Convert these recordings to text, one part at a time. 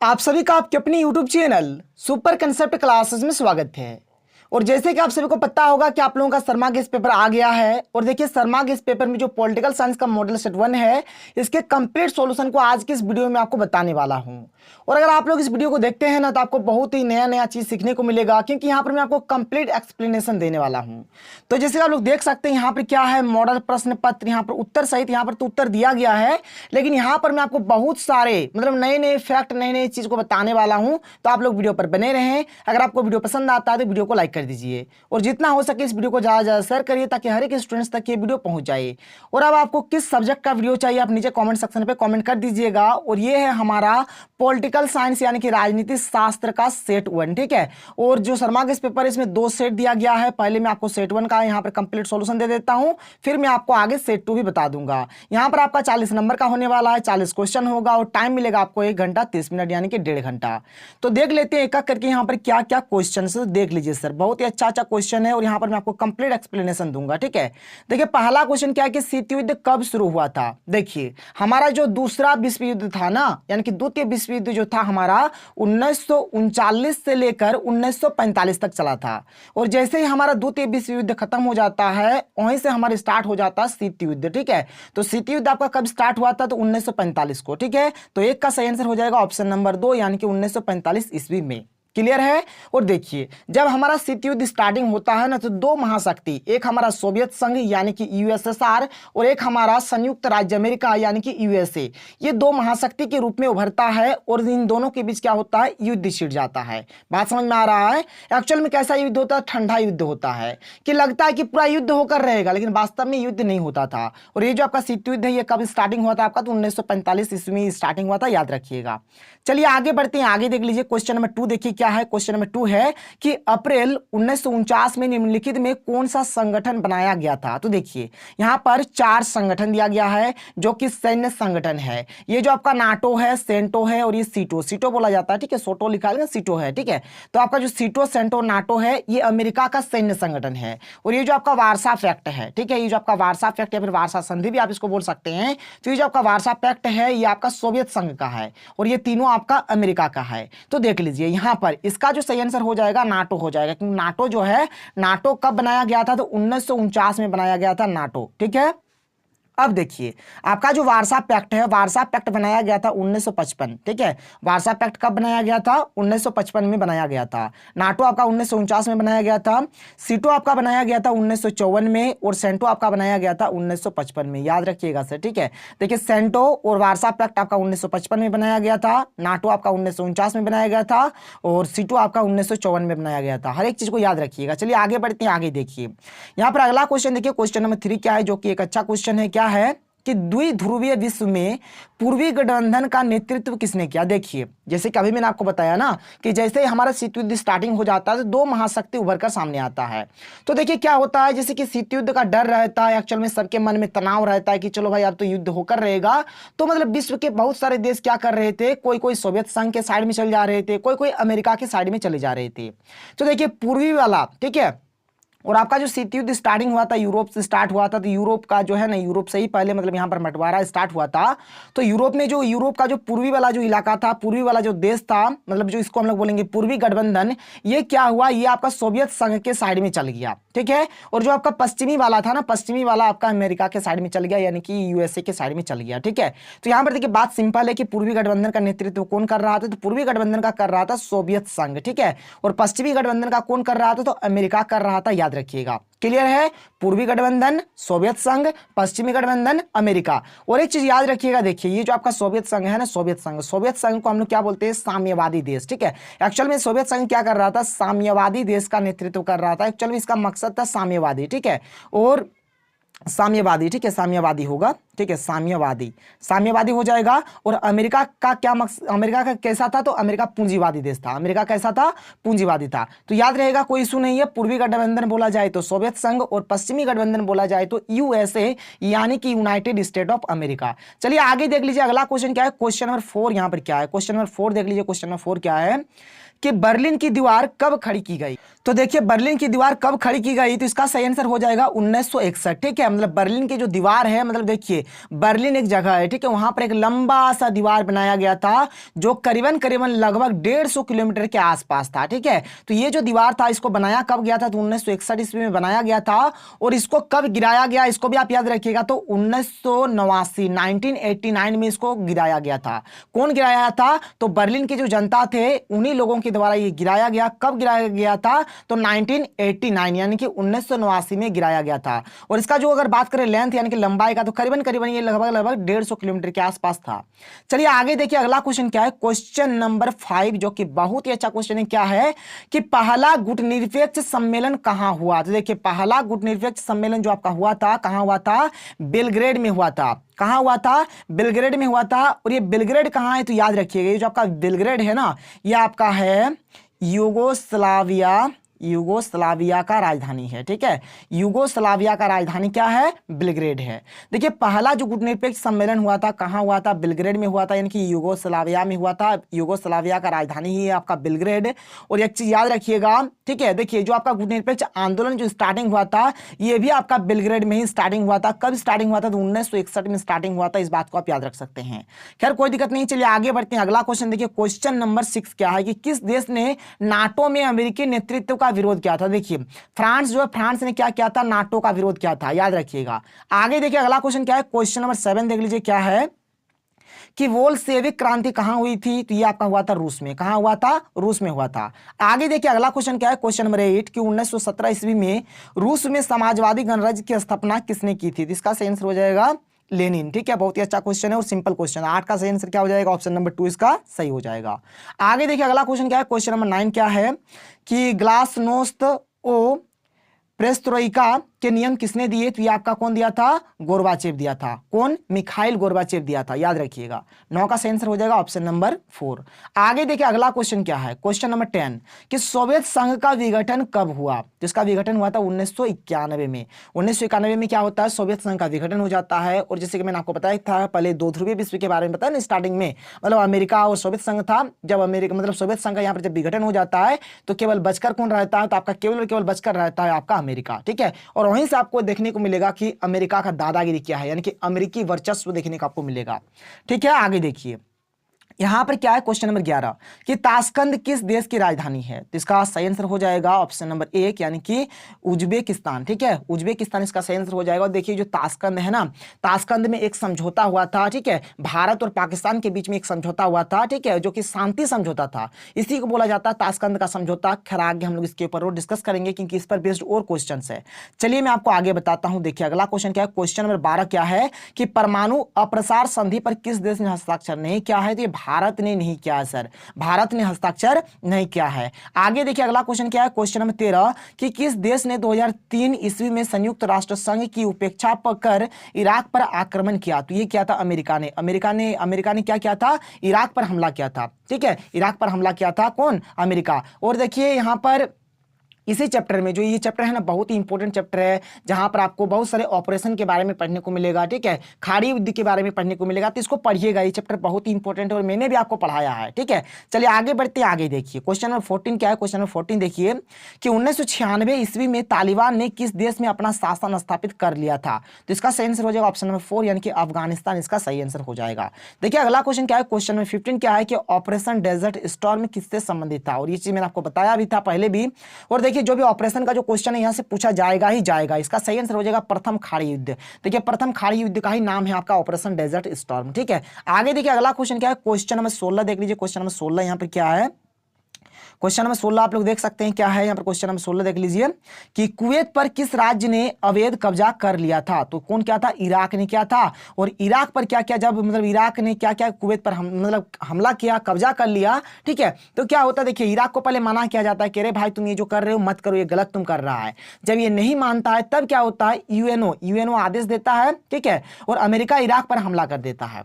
आप सभी का आपके अपने YouTube channel super concept classes में स्वागत है। और जैसे कि आप सभी को पता होगा कि आप लोगों का शर्मा गेस्ट पेपर आ गया है। और देखिए शर्मा गेस्ट पेपर में जो पॉलिटिकल साइंस का मॉडल सेट 1 है, इसके कंप्लीट सॉल्यूशन को आज की इस वीडियो में आपको बताने वाला हूं। और अगर आप लोग इस वीडियो को देखते हैं ना, तो आपको बहुत ही नया नया चीज सीखने को मिलेगा, क्योंकि यहाँ पर मैं आपको कंप्लीट एक्सप्लेनेशन देने वाला हूँ। तो जैसे आप लोग देख सकते हैं, यहाँ पर क्या है, मॉडल प्रश्न पत्र, यहाँ पर उत्तर सहित यहाँ पर तो उत्तर दिया गया है, लेकिन यहाँ पर मैं आपको बहुत सारे नए नए फैक्ट, नए नए चीज को बताने वाला हूँ। तो आप लोग वीडियो पर बने रहें। अगर आपको वीडियो पसंद आता है तो वीडियो को लाइक कर दीजिए, और जितना हो सके इस वीडियो को ज़्यादा ज़्यादा शेयर करिए, ताकि हर एक स्टूडेंट्स तक ये वीडियो पहुंच जाए। और अब आपको किस सब्जेक्ट का वीडियो चाहिए, आप नीचे कमेंट सेक्शन पे कमेंट कर दीजिएगा। और ये है हमारा पॉलिटिकल साइंस यानी कि राजनीति शास्त्र का सेट 1, ठीक है। और जो शर्मा गेस्ट पेपर है, इसमें 2 सेट दिया गया है। पहले मैं आपको सेट 1 का यहाँ पर कंप्लीट सॉल्यूशन दे देता हूँ, फिर मैं आपको आगे सेट 2 भी बता दूंगा। यहाँ पर आपका 40 नंबर का होने वाला है, 40 क्वेश्चन होगा, और टाइम मिलेगा आपको 1 घंटा 30 मिनट यानी कि 1.5 घंटा। तो देख लेते हैं एक एक करके यहाँ पर क्या क्या क्वेश्चन है। देख लीजिए सर, बहुत ही अच्छा क्वेश्चन है, और यहाँ पर मैं आपको कंप्लीट एक्सप्लेनेशन दूंगा, ठीक है। देखिए पहला क्वेश्चन क्या है कि शीत युद्ध कब शुरू हुआ था। देखिए हमारा जो दूसरा विश्व युद्ध था ना, यानी कि द्वितीय विश्व युद्ध जो था हमारा 1939 से लेकर 1945 तक चला था। और जैसे ही हमारा द्वितीय विश्व युद्ध खत्म हो जाता है, वहीं से हमारा स्टार्ट हो जाता है शीत युद्ध, ठीक है। तो शीत युद्ध आपका कब स्टार्ट हुआ था, तो 1945 को, ठीक है। तो एक का सही आंसर हो जाएगा ऑप्शन नंबर 2, यानी कि 1945 ईस्वी में। क्लियर है। और देखिए जब हमारा शीत युद्ध स्टार्टिंग होता है ना, तो 2 महाशक्ति, एक हमारा सोवियत संघ यानी कि यूएसएसआर, और एक हमारा संयुक्त राज्य अमेरिका यानी कि यूएसए, ये 2 महाशक्ति के रूप में उभरता है। और इन दोनों के बीच क्या होता है, युद्ध छिड़ जाता है। बात समझ में आ रहा है। एक्चुअल में कैसा युद्ध होता है, ठंडा युद्ध होता है, कि लगता है कि पूरा युद्ध होकर रहेगा, लेकिन वास्तव में युद्ध नहीं होता था। और ये जो आपका शीत युद्ध है, ये कब स्टार्टिंग हुआ था आपका, तो 1945 ईस्वी में स्टार्टिंग हुआ था, याद रखिएगा। चलिए आगे बढ़ते हैं, आगे देख लीजिए क्वेश्चन नंबर 2। देखिए क्या है, क्वेश्चन नंबर 2 है कि अप्रैल 1949 में निम्नलिखित में कौन सा संगठन बनाया गया था। तो देखिए यहां पर 4 संगठन दिया गया है, जो कि सैन्य संगठन है। ये जो आपका नाटो है, सेंटो है, और ये सीटो, सीटो बोला जाता है, ठीक है। सोटो लिखा है, सीटो है, ठीक है। तो आपका जो सीटो, सेंटो, नाटो है, ये अमेरिका का सैन्य संगठन है। और ये जो आपका वार्सा पैक्ट है, ठीक है, ये जो आपका वार्सा पैक्ट या फिर वार्सा संधि भी आप इसको बोल सकते हैं, तो ये जो आपका वार्सा पैक्ट है, ये आपका सोवियत संघ का है, और ये तीनों आपका अमेरिका का है। तो देख लीजिए यहां पर इसका जो सही आंसर हो जाएगा नाटो हो जाएगा, क्योंकि नाटो जो है, नाटो कब बनाया गया था, तो 1949 में बनाया गया था नाटो, ठीक है। अब देखिए आपका जो वार्सा पैक्ट है, वार्सा पैक्ट बनाया गया था 1955, ठीक है। वार्सा पैक्ट कब बनाया गया था, 1955 में बनाया गया था। नाटो आपका 1949 में बनाया गया था। सीटो आपका बनाया गया था 1954 में, और सेंटो आपका बनाया गया था 1955 में, याद रखिएगा सर, ठीक है। देखिए सेंटो और वार्सा पैक्ट आपका 1955 में बनाया गया था, नाटो आपका 1949 में बनाया गया था, और सीटो आपका 1954 में बनाया गया था। हर एक चीज को याद रखिएगा। चलिए आगे बढ़ते हैं, आगे देखिए यहाँ पर अगला क्वेश्चन देखिए, क्वेश्चन नंबर 3 क्या है, जो कि एक अच्छा क्वेश्चन है। क्या है कि द्विध्रुवीय विश्व में पूर्वी गठबंधन का नेतृत्व किसने किया। देखिए जैसे कि अभी मैंने आपको बताया ना, कि जैसे ही हमारा शीत युद्ध स्टार्टिंग हो जाता है, तो 2 महाशक्ति उभर कर सामने आता है। तो देखिए क्या होता है, जैसे कि शीत युद्ध का डर रहता है, एक्चुअल में सबके मन में तनाव रहता है कि चलो भाई अब तो युद्ध होकर रहेगा। तो विश्व के बहुत सारे देश क्या कर रहे थे, कोई कोई सोवियत संघ के साइड में चले जा रहे थे, कोई कोई अमेरिका के साइड में चले जा रहे थे। तो देखिए पूर्वी वाला, ठीक है। और आपका जो शीत युद्ध स्टार्टिंग हुआ था, यूरोप से स्टार्ट हुआ था। तो यूरोप का जो है ना, यूरोप से ही पहले यहाँ पर बंटवारा स्टार्ट हुआ था। तो यूरोप में जो यूरोप का जो पूर्वी वाला जो इलाका था, पूर्वी वाला जो देश था, जो इसको हम लोग बोलेंगे पूर्वी गठबंधन, ये क्या हुआ, ये आपका सोवियत संघ के साइड में चल गया, ठीक है। और जो आपका पश्चिमी वाला था ना, पश्चिमी वाला आपका अमेरिका के साइड में चल गया, यानी कि यूएसए के साइड में चल गया, ठीक है। तो यहाँ पर देखिए बात सिंपल है कि पूर्वी गठबंधन का नेतृत्व कौन कर रहा था, तो पूर्वी गठबंधन का कर रहा था सोवियत संघ, ठीक है। और पश्चिमी गठबंधन का कौन कर रहा था, तो अमेरिका कर रहा था, याद रखिएगा। क्लियर है। पूर्वी गठबंधन सोवियत संघ, पश्चिमी गठबंधन अमेरिका। और एक चीज याद रखिएगा, देखिए ये जो आपका सोवियत संघ है ना, सोवियत संघ को हम लोग क्या बोलते हैं, साम्यवादी देश, ठीक है। एक्चुअल में सोवियत संघ क्या कर रहा था, साम्यवादी देश का नेतृत्व कर रहा था। एक्चुअल में इसका मकसद था साम्यवादी, ठीक है। और साम्यवादी, ठीक है, साम्यवादी होगा, ठीक है, साम्यवादी हो जाएगा। और अमेरिका का क्या मकसद, अमेरिका का कैसा था, तो अमेरिका पूंजीवादी देश था। अमेरिका कैसा था, पूंजीवादी था। तो याद रहेगा, कोई इशू नहीं है। पूर्वी गठबंधन बोला जाए तो सोवियत संघ, और पश्चिमी गठबंधन बोला जाए तो यूएसए, यानी कि यूनाइटेड स्टेट ऑफ अमेरिका। चलिए आगे देख लीजिए अगला क्वेश्चन क्या है, क्वेश्चन नंबर 4 यहां पर क्या है, क्वेश्चन नंबर 4 देख लीजिए। क्वेश्चन नंबर 4 क्या है कि बर्लिन की दीवार कब खड़ी की गई। तो देखिए बर्लिन की दीवार कब खड़ी की गई, तो इसका सही आंसर हो जाएगा 1961, ठीक है। बर्लिन की जो दीवार है, देखिए बर्लिन एक जगह है, ठीक है, वहां पर एक लंबा सा दीवार बनाया गया था जो करीबन करीबन लगभग 150 किलोमीटर के आसपास था, ठीक है। तो ये जो दीवार था इसको बनाया कब गया था, तो 1961 ईस्वी में बनाया गया था। और इसको कब गिराया गया इसको भी आप याद रखिएगा, तो 1989 में इसको गिराया गया था। कौन गिराया था, तो बर्लिन की जो जनता थे उन्हीं लोगों के द्वारा ये गिराया गया। कब गिराया गया था, तो 1989 यानी कि 1989 में गिराया गया था। और इसका जो अगर बात करें लेंथ यानी कि लंबाई का, तो करीबन करीबन ये लगभग 150 किलोमीटर के आसपास था। चलिए आगे देखिए अगला क्वेश्चन क्या है, क्वेश्चन नंबर 5, जो कि बहुत ही अच्छा क्वेश्चन है। क्या है कि पहला गुटनिरपेक्ष सम्मेलन कहां हुआ। तो देखिए पहला गुटनिरपेक्ष सम्मेलन जो आपका हुआ था कहां हुआ था, बेलग्रेड में हुआ था। कहां हुआ था, बेलग्रेड में हुआ था। और ये बेलग्रेड कहां है, तो याद रखिएगा ये जो आपका बेलग्रेड है ना, ये आपका है यूगोस्लाविया का राजधानी है, ठीक है। यूगोस्लाविया का राजधानी क्या है, बेलग्रेड है। देखिए पहला जो गुटनिरपेक्ष सम्मेलन हुआ था कहां हुआ था, बेलग्रेड में हुआ था, यानी कि यूगोस्लाविया में हुआ था। यूगोस्लाविया का राजधानी ही है आपका बेलग्रेड। और एक चीज याद रखिएगा, ठीक है, देखिए जो आपका गुटनिरपेक्ष आंदोलन जो स्टार्टिंग हुआ था ये भी आपका बेलग्रेड में ही स्टार्टिंग हुआ था। कब स्टार्टिंग हुआ था, तो 1961 में स्टार्टिंग हुआ था। इस बात को आप याद रख सकते हैं। खैर कोई दिक्कत नहीं, चलिए आगे बढ़ते हैं। अगला क्वेश्चन देखिए, क्वेश्चन नंबर 6 क्या है कि किस देश ने नाटो में अमेरिकी नेतृत्व का विरोध किया था। देखिए फ्रांस जो है, फ्रांस ने क्या किया था, नाटो का विरोध किया था, याद रखिएगा। आगे देखिए अगला क्वेश्चन क्या है, क्वेश्चन नंबर 7 देख लीजिए क्या है कि बोल्शेविक क्रांति कहां हुई थी, तो ये आपका हुआ था रूस में। कहां हुआ था, रूस में हुआ था। आगे देखिए अगला क्वेश्चन क्या है, क्वेश्चन नंबर 8 कि 1917 ईस्वी में रूस में समाजवादी गणराज्य की स्थापना किसने की थी। तो इसका सही आंसर हो जाएगा लेनिन, ठीक है। बहुत ही अच्छा क्वेश्चन है और सिंपल क्वेश्चन है। 8 का सही आंसर क्या हो जाएगा, ऑप्शन नंबर 2 इसका सही हो जाएगा। आगे देखिए अगला क्वेश्चन क्या है, क्वेश्चन नंबर 9 क्या है कि ग्लासनोस्त ओ प्रेस्ट्रोइका के नियम किसने दिए, तो ये आपका कौन दिया था, गोरबाचेव दिया था। कौन, मिखाइल गोरबाचेव दिया था, याद रखिएगा। 9 का सही आंसर हो जाएगा ऑप्शन नंबर 4। आगे देखिए अगला क्वेश्चन क्या है, क्वेश्चन नंबर 10 कि सोवियत संघ का विघटन कब हुआ। जिसका विघटन हुआ था 1991 में। 1991 में क्या होता है, सोवियत संघ का विघटन हो जाता है। और जैसे कि मैंने आपको बताया था पहले दो ध्रुवीय विश्व के बारे में बताया ना स्टार्टिंग में, मतलब अमेरिका और सोवियत संघ था। जब अमेरिका मतलब सोवियत संघ का यहाँ पर जब विघटन हो जाता है तो केवल बचकर कौन रहता है, तो आपका केवल और केवल बचकर रहता है आपका अमेरिका, ठीक है। और वहीं से आपको देखने को मिलेगा कि अमेरिका का दादागिरी क्या है, यानी कि अमेरिकी वर्चस्व देखने को आपको मिलेगा, ठीक है। आगे देखिए यहां पर क्या है, क्वेश्चन नंबर 11 कि ताशकंद किस देश की राजधानी है। तो इसका सही आंसर हो जाएगा ऑप्शन नंबर 1 यानी कि उज्बेकिस्तान, ठीक है। उज्बेकिस्तान इसका सही आंसर हो जाएगा। और देखिए जो ताशकंद है ना, ताशकंद में एक समझौता हुआ था, ठीक है। भारत और पाकिस्तान के बीच में एक समझौता हुआ था, ठीक है, जो कि शांति समझौता था। इसी को बोला जाता है ताशकंद का समझौता। खैर आगे हम लोग इसके ऊपर और डिस्कस करेंगे क्योंकि इस पर बेस्ड और क्वेश्चन है। चलिए मैं आपको आगे बताता हूं। देखिए अगला क्वेश्चन क्या है, क्वेश्चन नंबर 12 क्या है कि परमाणु अप्रसार संधि पर किस देश ने हस्ताक्षर नहीं किया है। तो ये भारत ने नहीं किया है सर, भारत ने हस्ताक्षर नहीं किया है। आगे देखिए अगला क्वेश्चन क्या है, क्वेश्चन नंबर 13 कि किस देश ने 2003 ईस्वी में संयुक्त राष्ट्र संघ की उपेक्षा कर इराक पर आक्रमण किया। तो ये क्या था, अमेरिका ने। अमेरिका ने क्या किया था, इराक पर हमला किया था, ठीक है। इराक पर हमला किया था कौन, अमेरिका। और देखिए यहां पर इसी चैप्टर में, जो ये चैप्टर है ना बहुत ही इंपॉर्टेंट चैप्टर है, जहां पर आपको बहुत सारे ऑपरेशन के बारे में पढ़ने को मिलेगा, ठीक है, खाड़ी युद्ध के बारे में पढ़ने को मिलेगा। तो इसको पढ़िएगा, ये चैप्टर बहुत ही इंपॉर्टेंट है और मैंने भी आपको पढ़ाया है, ठीक है। चलिए आगे बढ़ते हैं। आगे देखिए क्वेश्चन नंबर 14 क्या है, क्वेश्चन नंबर 14 देखिए कि 1996 ईस्वी में तालिबान ने किस देश में अपना शासन स्थापित कर लिया था। तो इसका सही आंसर हो जाएगा ऑप्शन नंबर 4 यानी कि अफगानिस्तान इसका सही आंसर हो जाएगा। देखिए अगला क्वेश्चन क्या है, क्वेश्चन नंबर 15 क्या है कि ऑपरेशन डेजर्ट स्टॉर्म किससे संबंधित था। और ये चीज मैंने आपको बताया भी था पहले भी। और देखिए जो भी ऑपरेशन का जो क्वेश्चन है यहां से पूछा जाएगा ही जाएगा। इसका सही आंसर हो जाएगा प्रथम खाड़ी युद्ध। देखिए प्रथम खाड़ी युद्ध का ही नाम है आपका ऑपरेशन डेजर्ट स्टॉर्म, ठीक है। आगे देखिए अगला क्वेश्चन क्या है, क्वेश्चन नंबर 16 देख लीजिए। क्वेश्चन नंबर 16 यहां पर क्या है, क्वेश्चन नंबर 16 आप लोग देख सकते हैं क्या है यहाँ पर। क्वेश्चन नंबर 16 देख लीजिए कि कुवैत पर किस राज्य ने अवैध कब्जा कर लिया था। तो कौन क्या था, इराक ने क्या था। और इराक पर क्या क्या, जब मतलब इराक ने क्या क्या कुवैत पर मतलब हमला किया, कब्जा कर लिया, ठीक है। तो क्या होता है, देखिए इराक को पहले मना किया जाता है कि अरे भाई तुम ये जो कर रहे हो मत करो, ये गलत तुम कर रहा है। जब ये नहीं मानता है तब क्या होता है, यूएनओ आदेश देता है, ठीक है, और अमेरिका इराक पर हमला कर देता है।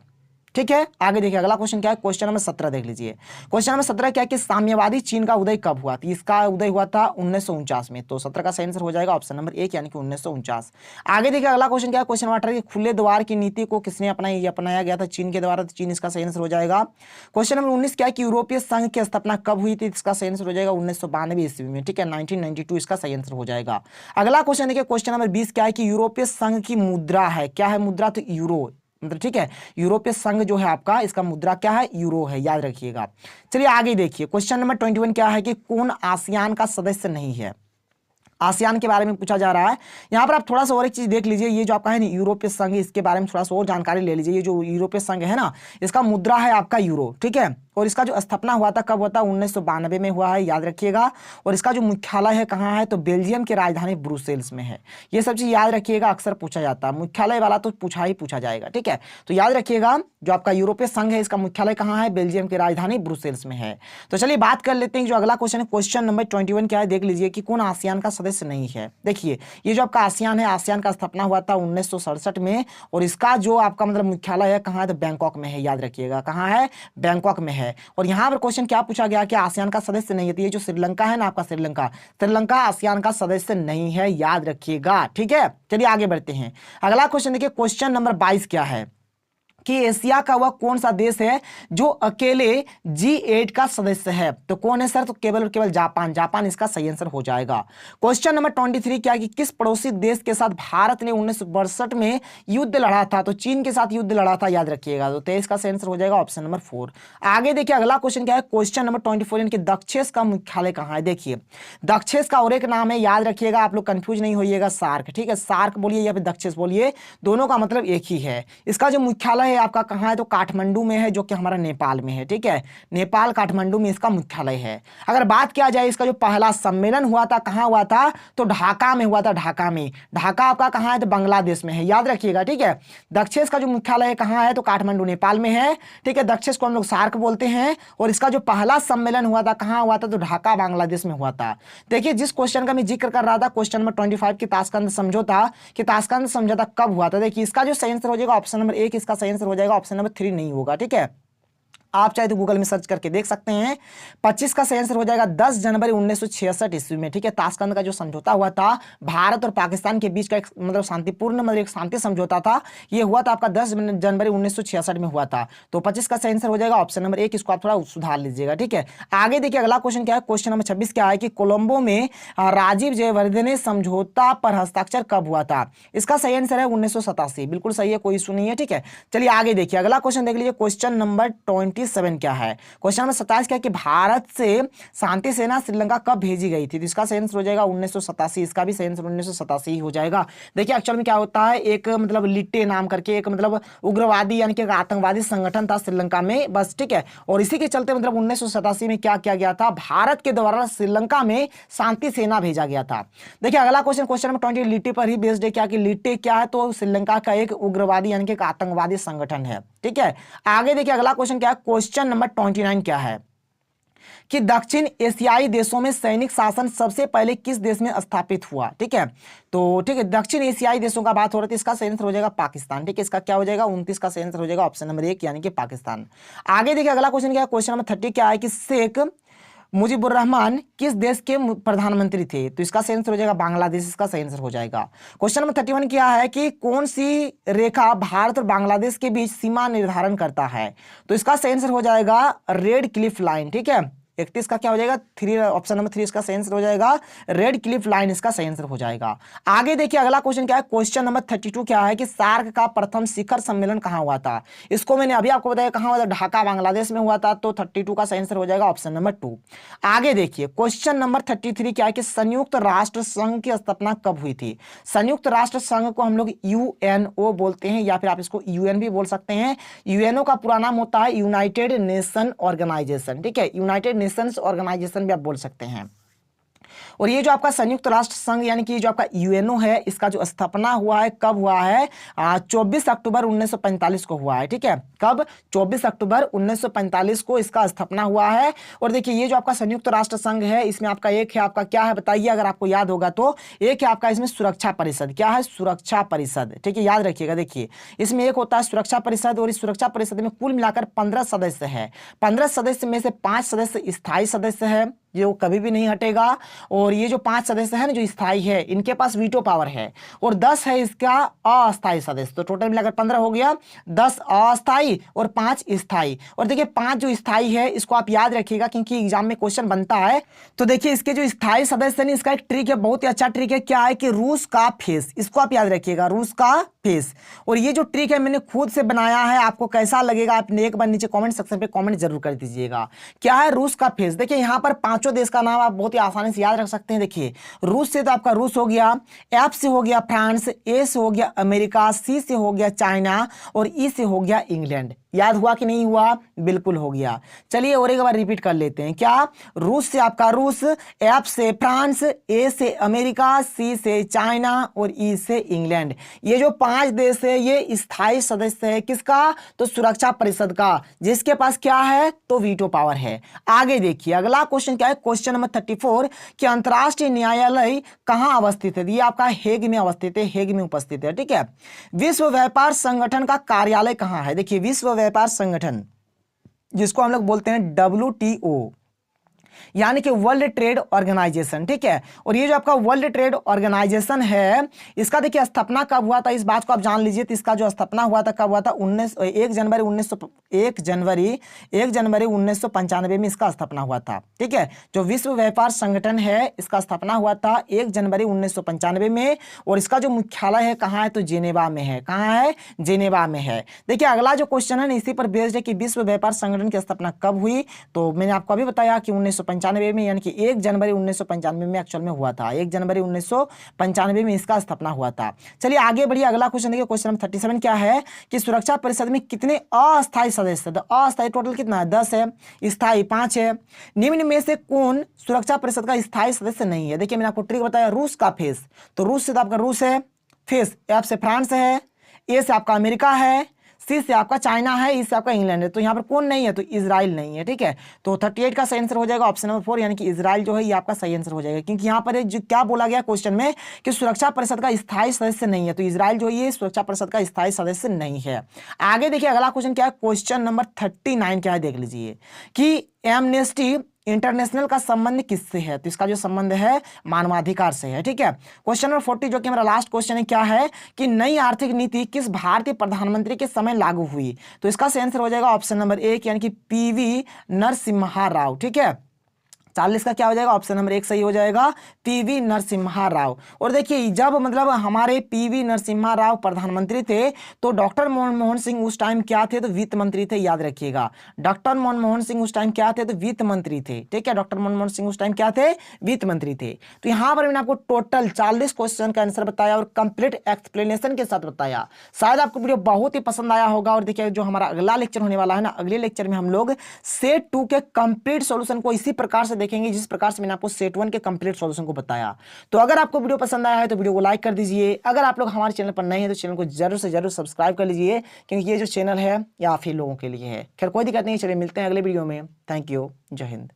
ठीक है, आगे देखिए अगला क्वेश्चन क्या है, क्वेश्चन नंबर 17 देख लीजिए। क्वेश्चन नंबर 17 क्या है कि साम्यवादी चीन का उदय कब हुआ? तो इसका उदय हुआ था 1949 में। तो 17 का सही आंसर हो जाएगा ऑप्शन नंबर 1 यानी कि 1949। आगे देखिए अगला क्वेश्चन क्या है, क्वेश्चन नंबर 18 कि खुले द्वार की नीति को किसने अपनाई? अपनाया गया था चीन के द्वारा, तो चीन इसका सही आंसर हो जाएगा। क्वेश्चन नंबर 19 क्या है कि यूरोपीय संघ की स्थापना कब हुई थी? इसका सही आंसर हो जाएगा 1992 ईस्वी में। ठीक है, 1992 इसका सही आंसर हो जाएगा। अगला क्वेश्चन देखिए क्वेश्चन नंबर 20 क्या है कि यूरोपीय संघ की मुद्रा है, क्या है मुद्रा? तो यूरो, मतलब ठीक है, यूरोपीय संघ जो है आपका, इसका मुद्रा क्या है? यूरो है, याद रखिएगा। चलिए आगे देखिए क्वेश्चन नंबर 21 क्या है कि कौन आसियान का सदस्य नहीं है? आसियान के बारे में पूछा जा रहा है। यहाँ पर आप थोड़ा सा और एक चीज देख लीजिए, ये जो आपका है ना यूरोपीय संघ, इसके बारे में थोड़ा सा और जानकारी ले लीजिए। ये जो यूरोपीय संघ है ना, इसका मुद्रा है आपका यूरो। ठीक है, और इसका जो स्थापना हुआ था कब हुआ था? 1992 में हुआ है, याद रखिएगा। और इसका जो मुख्यालय है कहाँ है? तो बेल्जियम की राजधानी ब्रुसेल्स में है। ये सब चीज याद रखिएगा, अक्सर पूछा जाता है। मुख्यालय वाला तो पूछा जाएगा। ठीक है, तो याद रखिएगा जो आपका यूरोपीय संघ है इसका मुख्यालय कहाँ है? बेल्जियम की राजधानी ब्रुसेल्स में है। तो चलिए बात कर लेते हैं जो अगला क्वेश्चन है, क्वेश्चन नंबर 21 क्या है देख लीजिए कि कौन आसियान का सदस्य नहीं है। देखिए ये जो आपका आसियान है, आसियान का स्थापना हुआ था 1967 में, और इसका जो आपका मतलब मुख्यालय है कहाँ है? तो बैंकॉक में है, याद रखिएगा कहाँ है? बैंकॉक में है। और यहाँ पर क्वेश्चन क्या पूछा गया कि आसियान का सदस्य नहीं है, तो ये जो श्रीलंका है ना आपका, श्रीलंका आसियान का सदस्य नहीं है, याद रखिएगा। ठीक है, चलिए आगे बढ़ते हैं। अगला क्वेश्चन देखिए क्वेश्चन नंबर 22 क्या है कि एशिया का वह कौन सा देश है जो अकेले G8 का सदस्य है? तो कौन है सर? तो केवल और केवल जापान। जापान इसका सही आंसर हो जाएगा। क्वेश्चन नंबर 23 क्या है कि किस पड़ोसी देश के साथ भारत ने 1962 में युद्ध लड़ा था? तो चीन के साथ युद्ध लड़ा था, याद रखिएगा। तो 23 का सही आंसर हो जाएगा ऑप्शन नंबर 4। आगे देखिए अगला क्वेश्चन क्या है, क्वेश्चन नंबर 24 यानी कि दक्षेस का मुख्यालय कहाँ है? देखिए दक्षेस का और एक नाम है, याद रखिएगा, आप लोग कंफ्यूज नहीं होइएगा, सार्क। ठीक है, सार्क बोलिए या फिर दक्षेस बोलिए, दोनों का मतलब एक ही है। इसका जो मुख्यालय है आपका कहाँ है? तो काठमांडू में है, जो कि हमारा नेपाल में है। ठीक है, नेपाल काठमांडू में इसका मुख्यालय है। अगर बात किया जाए इसका जो पहला सम्मेलन हुआ था कहाँ हुआ था? तो ढाका में हुआ था, ढाका में। ढाका आपका कहाँ है? तो बांग्लादेश में है, याद रखिएगा। ठीक है, दक्षेस का जो मुख्यालय है कहाँ है? तो काठमांडू नेपाल में है। ठीक है, दक्षेस को हम लोग सार्क बोलते हैं। और इसका जो पहला सम्मेलन हुआ था कहाँ हुआ था? तो ढाका बांग्लादेश में हुआ था। देखिए जिस क्वेश्चन का मैं जिक्र कर रहा था, क्वेश्चन नंबर 25 की ताशकंद समझौता, कि ताशकंद समझौता कब हुआ था? देखिए इसका जो सही आंसर हो जाएगा ऑप्शन नंबर 1, इसका सही आंसर हो जाएगा ऑप्शन नंबर 3 नहीं होगा। ठीक है, आप चाहे तो गूगल में सर्च करके देख सकते हैं। 25 का सही आंसर हो जाएगा 10 जनवरी 1966 ईस्वी में। ठीक है, ताशकंद का जो समझौता हुआ था भारत और पाकिस्तान के बीच का एक मतलब शांतिपूर्ण मतलब एक शांति समझौता था, ये हुआ था आपका 10 जनवरी 1966 में हुआ था। तो 25 का सही आंसर हो जाएगा ऑप्शन नंबर 1, इसको आप थोड़ा सुधार लीजिएगा। ठीक है, आगे देखिए अगला क्वेश्चन क्या है, क्वेश्चन नंबर 26 क्या है कि कोलंबो में राजीव जयवर्धने समझौता पर हस्ताक्षर कब हुआ था? इसका सही आंसर है 1987, बिल्कुल सही है, कोई इशू नहीं है। ठीक है, चलिए आगे देखिए अगला क्वेश्चन देख लीजिए, क्वेश्चन नंबर 27 क्या है? क्वेश्चन नंबर 27 क्या है कि भारत से शांति सेना श्रीलंका कब भेजी गई थी? तो इसका सही आंसर हो जाएगा 1987, इसका भी सही आंसर 1987 ही हो जाएगा। देखिए एक्चुअल में क्या होता है, एक मतलब लिट्टे नाम करके एक मतलब उग्रवादी यानी कि एक आतंकवादी संगठन था श्रीलंका में, बस। ठीक है, और इसी के चलते मतलब 1987 में क्या किया गया था? भारत के द्वारा श्रीलंका में शांति सेना भेजा गया था। देखिए अगला क्वेश्चन, क्वेश्चन नंबर 20 लिट्टे पर ही बेस्ड है। क्या कि लिट्टे क्या है? तो श्रीलंका का एक उग्रवादी यानी कि एक आतंकवादी संगठन है। ठीक है, आगे देखिए अगला क्वेश्चन क्या है, क्वेश्चन नंबर 29 क्या है कि दक्षिण एशियाई देशों में सैनिक शासन सबसे पहले किस देश में स्थापित हुआ? ठीक है, तो ठीक है, दक्षिण एशियाई देशों का बात हो रही है, इसका सही आंसर हो जाएगा पाकिस्तान। ठीक है, इसका क्या हो जाएगा 29 का सही आंसर हो जाएगा ऑप्शन नंबर 1 यानी कि पाकिस्तान। आगे देखिए अगला क्वेश्चन क्या है, क्वेश्चन नंबर 30 क्या है कि शेख मुजीबुर रहमान किस देश के प्रधानमंत्री थे? तो इसका सही आंसर हो जाएगा बांग्लादेश, इसका सही आंसर हो जाएगा। क्वेश्चन नंबर 31 क्या है कि कौन सी रेखा भारत और बांग्लादेश के बीच सीमा निर्धारण करता है? तो इसका सही आंसर हो जाएगा रेड क्लिफ लाइन। ठीक है, 31 का क्या हो जाएगा 3, ऑप्शन नंबर 3 इसका सही आंसर हो जाएगा रेड क्लिफ लाइन, इसका सही आंसर हो जाएगा। आगे देखिए अगला क्वेश्चन क्या है, क्वेश्चन नंबर 32 क्या है कि सार्क का प्रथम शिखर सम्मेलन कहां हुआ था? इसको मैंने अभी आपको बताया कहां हुआ था, ढाका बांग्लादेश में हुआ था। तो 32 का सही आंसर हो जाएगा ऑप्शन नंबर 2। आगे देखिए क्वेश्चन नंबर 33 क्या है कि संयुक्त राष्ट्र संघ की स्थापना कब हुई थी? संयुक्त राष्ट्र संघ को हम लोग यूएनओ बोलते हैं या फिर आप इसको यूएन भी बोल सकते हैं। यूएनओ का पूरा नाम होता है यूनाइटेड नेशन ऑर्गेनाइजेशन। ठीक है, यूनाइटेड नेशंस ऑर्गेनाइजेशन भी आप बोल सकते हैं। और ये जो आपका संयुक्त राष्ट्र संघ यानी कि जो आपका यूएनओ है, इसका जो स्थापना हुआ है कब हुआ है? 24 अक्टूबर 1945 को हुआ है। ठीक है, कब? 24 अक्टूबर 1945 को इसका स्थापना हुआ है। और देखिए ये जो आपका संयुक्त राष्ट्र संघ है, इसमें आपका एक है आपका क्या है बताइए, अगर आपको याद होगा तो एक है आपका इसमें सुरक्षा परिषद। क्या है? सुरक्षा परिषद। ठीक है, याद रखिएगा। देखिए इसमें एक होता है सुरक्षा परिषद, और इस सुरक्षा परिषद में कुल मिलाकर 15 सदस्य है। 15 सदस्य में से 5 सदस्य स्थायी सदस्य है, जो कभी भी नहीं हटेगा। और ये जो 5 सदस्य है ना जो स्थायी है, इनके पास वीटो पावर है। और 10 है इसका अस्थायी सदस्य। तो टोटल मिलाकर 15 हो गया, 10 अस्थायी और 5 स्थायी। और देखिए 5 जो स्थायी है इसको आप याद रखिएगा, क्योंकि एग्जाम में क्वेश्चन बनता है। तो देखिए इसके जो स्थायी सदस्य है, इसका एक ट्रिक है, बहुत ही अच्छा ट्रिक है। क्या है कि रूस का फेस, इसको आप याद रखिएगा, रूस का फेस। और ये जो ट्रिक है मैंने खुद से बनाया है, आपको कैसा लगेगा आपने एक बार नीचे कमेंट सेक्शन पे कमेंट जरूर कर दीजिएगा। क्या है? रूस का फेस। देखिए यहाँ पर 5 देश का नाम आप बहुत ही आसानी से याद रख सकते हैं। देखिए रूस से तो आपका रूस हो गया, एफ से हो गया फ्रांस, ए से हो गया अमेरिका, सी से हो गया चाइना, और ई से हो गया इंग्लैंड। याद हुआ कि नहीं हुआ? बिल्कुल हो गया। चलिए और एक बार रिपीट कर लेते हैं। क्या? रूस से आपका रूस, एफ से फ्रांस, ए से अमेरिका, सी से चाइना और ई से इंग्लैंड। ये जो 5 देश है ये स्थायी सदस्य है किसका? तो सुरक्षा परिषद का, जिसके पास क्या है? तो वीटो पावर है। आगे देखिए अगला क्वेश्चन क्या है, क्वेश्चन नंबर 34 कि अंतरराष्ट्रीय न्यायालय कहां अवस्थित है? ये आपका हेग में अवस्थित है, हेग में उपस्थित है। ठीक है, विश्व व्यापार संगठन का कार्यालय कहां है? देखिए विश्व व्यापार संगठन, जिसको हम लोग बोलते हैं WTO, यानी कि वर्ल्ड ट्रेड ऑर्गेनाइजेशन। ठीक है, और ये जो आपका वर्ल्ड ट्रेड ऑर्गेनाइजेशन है, इसका देखिए स्थापना कब हुआ था, इस बात को आप जान लीजिए। तो इसका जो स्थापना हुआ था कब हुआ था? 1 जनवरी 1995 में इसका स्थापना हुआ था। ठीक है, जो विश्व व्यापार संगठन है इसका स्थापना हुआ था 1 जनवरी 1995 में। और इसका जो मुख्यालय है कहाँ है? तो जेनेवा में है। कहाँ है? जेनेवा में है। देखिए अगला जो क्वेश्चन है ना इसी पर बेस्ड है कि विश्व व्यापार संगठन की स्थापना कब हुई। तो मैंने आपको अभी बताया कि 1995 में, यानी कि 1 जनवरी 1995 में एक्चुअल में हुआ था। 1 जनवरी 1995 में इसका स्थापना हुआ था। चलिए आगे बढ़िए, अगला क्वेश्चन देखिए, क्वेश्चन नंबर 37 क्या है कि सुरक्षा परिषद में कितने अस्थायी सदस्य? अस्थायी टोटल कितना है? 10 है, स्थायी 5 है। निम्न में से कौन सुरक्षा परिषद का स्थायी सदस्य नहीं है? देखिए मैंने आपको ट्रिक बताया, रूस का फेस। तो रूस से तो आपका रूस है, फेस, एफ से फ्रांस है, ए से आपका अमेरिका है, सी से आपका चाइना है, ई से आपका इंग्लैंड है। तो यहाँ पर कौन नहीं है? तो इजराइल नहीं है। ठीक है, तो 38 का सही आंसर हो जाएगा ऑप्शन नंबर 4, यानी कि इजराइल जो है ये आपका सही आंसर हो जाएगा। क्योंकि यहाँ पर जो क्या बोला गया क्वेश्चन में कि सुरक्षा परिषद का स्थायी सदस्य नहीं है, तो इजराइल जो है ये सुरक्षा परिषद का स्थायी सदस्य नहीं है। आगे देखिए अगला क्वेश्चन क्या है, क्वेश्चन नंबर 39 क्या है देख लीजिए कि एमनेस्टी इंटरनेशनल का संबंध किससे है? तो इसका जो संबंध है मानवाधिकार से है। ठीक है, क्वेश्चन नंबर 40 जो कि हमारा लास्ट क्वेश्चन है, क्या है कि नई आर्थिक नीति किस भारतीय प्रधानमंत्री के समय लागू हुई? तो इसका सही आंसर हो जाएगा ऑप्शन नंबर 1, यानी कि PV नरसिम्हा राव। ठीक है, 40 का क्या हो जाएगा? ऑप्शन नंबर 1 सही हो जाएगा, PV नरसिम्हा राव। और देखिए जब मतलब हमारे PV नरसिम्हा राव प्रधानमंत्री थे तो डॉक्टर मनमोहन सिंह उस टाइम क्या थे? तो वित्त मंत्री थे। याद रखिएगा, डॉक्टर मनमोहन सिंह उस टाइम क्या थे? तो वित्त मंत्री थे। ठीक है, डॉक्टर मनमोहन सिंह उस टाइम क्या थे? वित्त मंत्री थे। तो यहाँ पर मैंने आपको टोटल 40 क्वेश्चन का आंसर बताया और कंप्लीट एक्सप्लेनेशन के साथ बताया। शायद आपको वीडियो बहुत ही पसंद आया होगा। और देखिए जो हमारा अगला लेक्चर होने वाला है ना, अगले लेक्चर में हम लोग सेट 2 के कंप्लीट सॉल्यूशन को इसी प्रकार से देखेंगे जिस प्रकार से मैंने आपको सेट 1 के कंप्लीट सॉल्यूशन को बताया। तो अगर आपको वीडियो पसंद आया है तो वीडियो को लाइक कर दीजिए। अगर आप लोग हमारे चैनल पर नए हैं तो चैनल को जरूर से जरूर सब्सक्राइब कर लीजिए, क्योंकि ये जो चैनल है ये आप ही लोगों के लिए है। खैर कोई दिक्कत नहीं, चलिए मिलते हैं अगले वीडियो में। थैंक यू, जय हिंद।